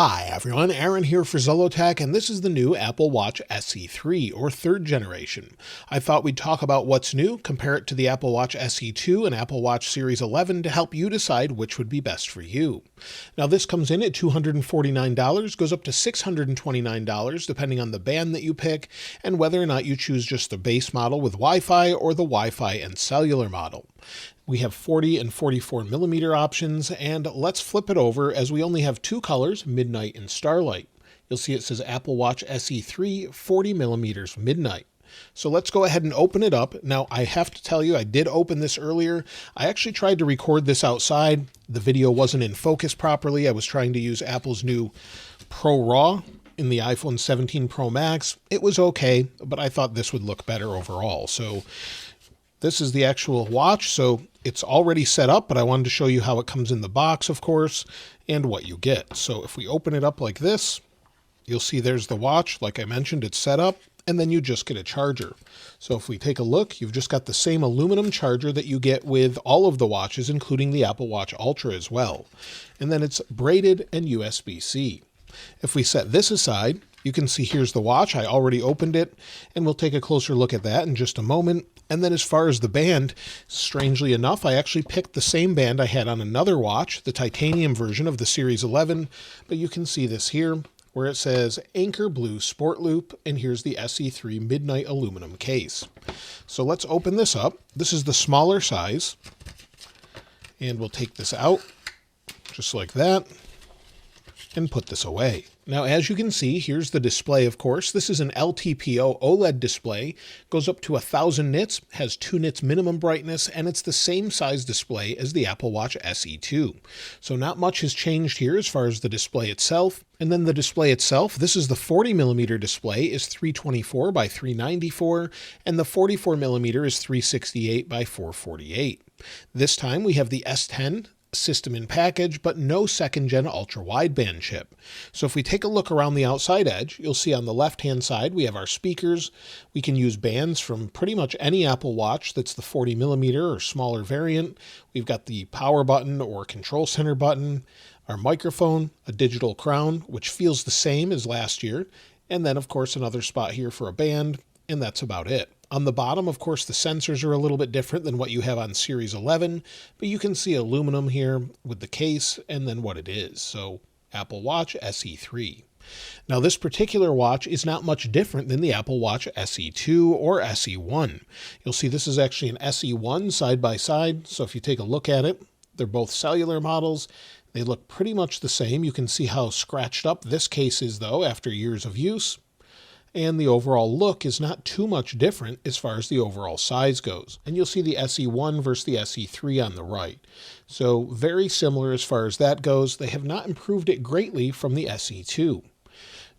Hi everyone, Aaron here for Zollotech, and this is the new Apple Watch SE3, or third generation. I thought we'd talk about what's new, compare it to the Apple Watch SE2 and Apple Watch Series 11 to help you decide which would be best for you. Now this comes in at $249, goes up to $629 depending on the band that you pick, and whether or not you choose just the base model with Wi-Fi or the Wi-Fi and cellular model. We have 40 and 44 millimeter options, and let's flip it over as we only have two colors, Midnight and Starlight. You'll see it says Apple Watch SE3 40 millimeters Midnight. So let's go ahead and open it up. Now I have to tell you, I did open this earlier. I actually tried to record this outside. The video wasn't in focus properly. I was trying to use Apple's new Pro RAW in the iPhone 17 Pro Max. It was okay, but I thought this would look better overall. So this is the actual watch, so it's already set up, but I wanted to show you how it comes in the box, of course, and what you get. So if we open it up like this, you'll see there's the watch. Like I mentioned, it's set up, and then you just get a charger. So if we take a look, you've just got the same aluminum charger that you get with all of the watches, including the Apple Watch Ultra as well. And then it's braided and USB-C. If we set this aside, you can see here's the watch. I already opened it, and we'll take a closer look at that in just a moment. And then as far as the band, strangely enough, I actually picked the same band I had on another watch, the titanium version of the Series 11, but you can see this here where it says Anchor Blue Sport Loop, and here's the SE3 Midnight aluminum case. So let's open this up. This is the smaller size, and we'll take this out just like that and put this away. Now, as you can see, here's the display, of course. This is an LTPO OLED display, goes up to 1000 nits, has 2 nits minimum brightness, and it's the same size display as the Apple Watch SE2. So not much has changed here as far as the display itself. And then the display itself, this is the 40 millimeter display, is 324 by 394, and the 44 millimeter is 368 by 448. This time we have the S10 system in package, but no second gen ultra wideband chip. So if we take a look around the outside edge, you'll see on the left hand side we have our speakers. We can use bands from pretty much any Apple Watch that's the 40 millimeter or smaller variant. We've got the power button or control center button, our microphone, a digital crown, which feels the same as last year, and then of course another spot here for a band, and that's about it. On the bottom, of course, the sensors are a little bit different than what you have on Series 11, but you can see aluminum here with the case and then what it is. So Apple Watch SE3. Now this particular watch is not much different than the Apple Watch SE2 or SE1. You'll see this is actually an SE1 side by side. So if you take a look at it, they're both cellular models. They look pretty much the same. You can see how scratched up this case is though after years of use. And the overall look is not too much different as far as the overall size goes. And you'll see the SE1 versus the SE3 on the right. So very similar as far as that goes. They have not improved it greatly from the SE2.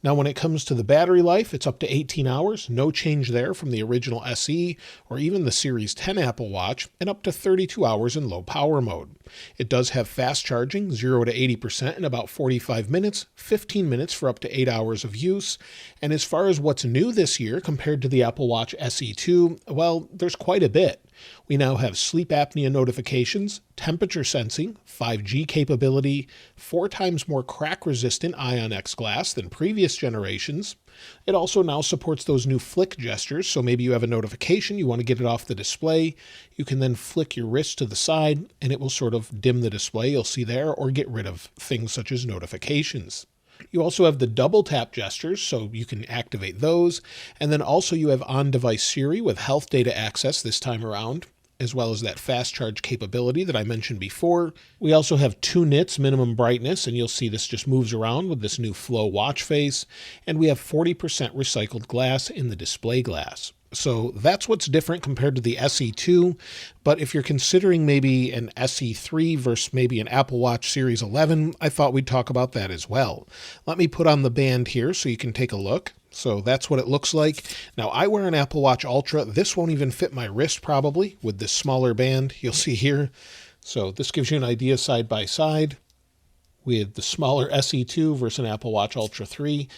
Now when it comes to the battery life, it's up to 18 hours, no change there from the original SE or even the Series 10 Apple Watch, and up to 32 hours in low power mode. It does have fast charging, 0 to 80% in about 45 minutes, 15 minutes for up to 8 hours of use. And as far as what's new this year compared to the Apple Watch SE2, well, there's quite a bit. We now have sleep apnea notifications, temperature sensing, 5G capability, 4 times more crack-resistant Ion-X glass than previous generations. It also now supports those new flick gestures, so maybe you have a notification, you want to get it off the display. You can then flick your wrist to the side, and it will sort of dim the display you'll see there, or get rid of things such as notifications. You also have the double tap gestures, so you can activate those. And then also you have on-device Siri with health data access this time around, as well as that fast charge capability that I mentioned before. We also have 2 nits minimum brightness, and you'll see this just moves around with this new Flow watch face. And we have 40% recycled glass in the display glass. So that's what's different compared to the SE2, but if you're considering maybe an SE3 versus maybe an Apple Watch Series 11, I thought we'd talk about that as well. Let me put on the band here so you can take a look. So that's what it looks like. Now I wear an Apple Watch Ultra. This won't even fit my wrist probably with this smaller band you'll see here. So this gives you an idea side by side with the smaller SE2 versus an Apple Watch Ultra 3.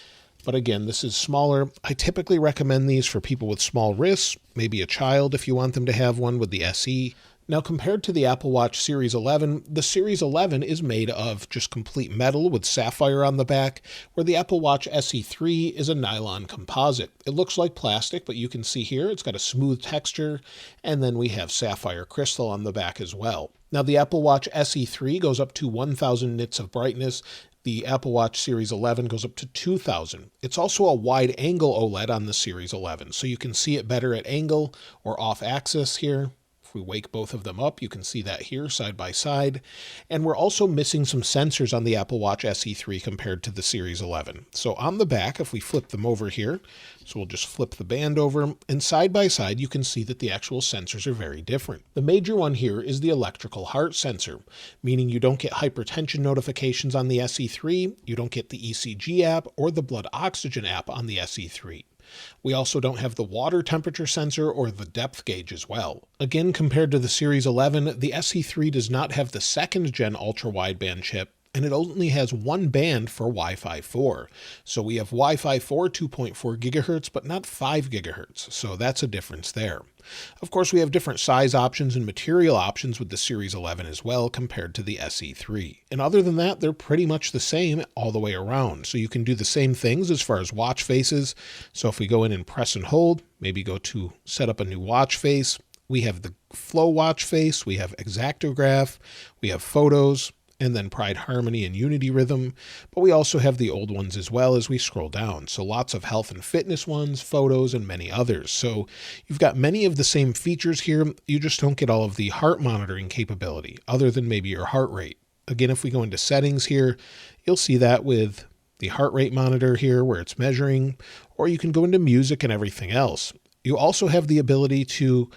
But again, this is smaller. I typically recommend these for people with small wrists, maybe a child if you want them to have one with the SE. Now, compared to the Apple Watch Series 11, the Series 11 is made of just complete metal with sapphire on the back, where the Apple Watch SE3 is a nylon composite. It looks like plastic, but you can see here it's got a smooth texture, and then we have sapphire crystal on the back as well. Now, the Apple Watch SE3 goes up to 1,000 nits of brightness. The Apple Watch Series 11 goes up to 2,000. It's also a wide-angle OLED on the Series 11, so you can see it better at angle or off-axis here. If we wake both of them up, you can see that here side by side. And we're also missing some sensors on the Apple Watch SE3 compared to the Series 11. So on the back, if we flip them over here, so we'll just flip the band over, and side by side, you can see that the actual sensors are very different. The major one here is the electrical heart sensor, meaning you don't get hypertension notifications on the SE3, you don't get the ECG app or the blood oxygen app on the SE3. We also don't have the water temperature sensor or the depth gauge as well. Again, compared to the Series 11, the SE3 does not have the second gen ultra-wideband chip, and it only has one band for Wi-Fi 4. So we have Wi-Fi 4 2.4 gigahertz, but not 5 gigahertz. So that's a difference there. Of course, we have different size options and material options with the Series 11 as well compared to the SE3. And other than that, they're pretty much the same all the way around. So you can do the same things as far as watch faces. So if we go in and press and hold, maybe go to set up a new watch face, we have the flow watch face, we have exactograph, we have photos, and then Pride Harmony and Unity Rhythm, but we also have the old ones as well as we scroll down. So lots of health and fitness ones, photos, and many others. So you've got many of the same features here, you just don't get all of the heart monitoring capability, other than maybe your heart rate. Again, if we go into settings here, you'll see that with the heart rate monitor here where it's measuring, or you can go into music and everything else. You also have the ability to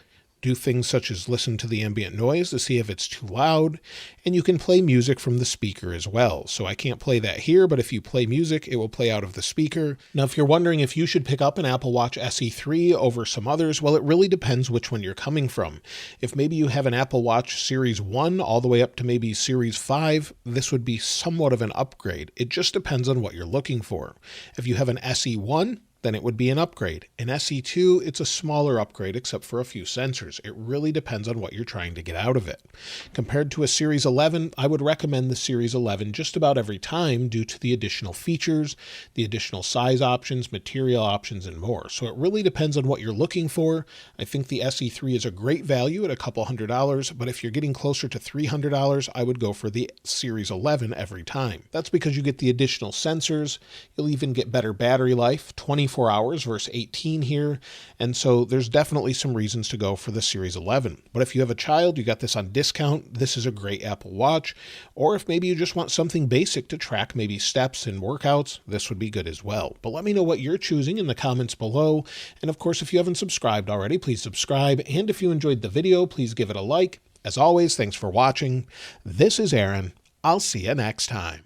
do things such as listen to the ambient noise to see if it's too loud, and you can play music from the speaker as well. So I can't play that here, but if you play music, it will play out of the speaker. Now, if you're wondering if you should pick up an Apple Watch SE3 over some others, well, it really depends which one you're coming from. If maybe you have an Apple Watch Series 1 all the way up to maybe Series 5, this would be somewhat of an upgrade. It just depends on what you're looking for. If you have an SE1, then it would be an upgrade. In SE2, it's a smaller upgrade except for a few sensors. It really depends on what you're trying to get out of it. Compared to a Series 11, I would recommend the Series 11 just about every time due to the additional features, the additional size options, material options, and more. So it really depends on what you're looking for. I think the SE3 is a great value at a couple $100, but if you're getting closer to $300, I would go for the Series 11 every time. That's because you get the additional sensors. You'll even get better battery life, 24 hours versus 18 here, and so there's definitely some reasons to go for the Series 11. But if you have a child, you got this on discount, this is a great Apple Watch. Or if maybe you just want something basic to track maybe steps and workouts, this would be good as well. But let me know what you're choosing in the comments below, and of course, if you haven't subscribed already, please subscribe, and if you enjoyed the video, please give it a like. As always, thanks for watching. This is Aaron. I'll see you next time.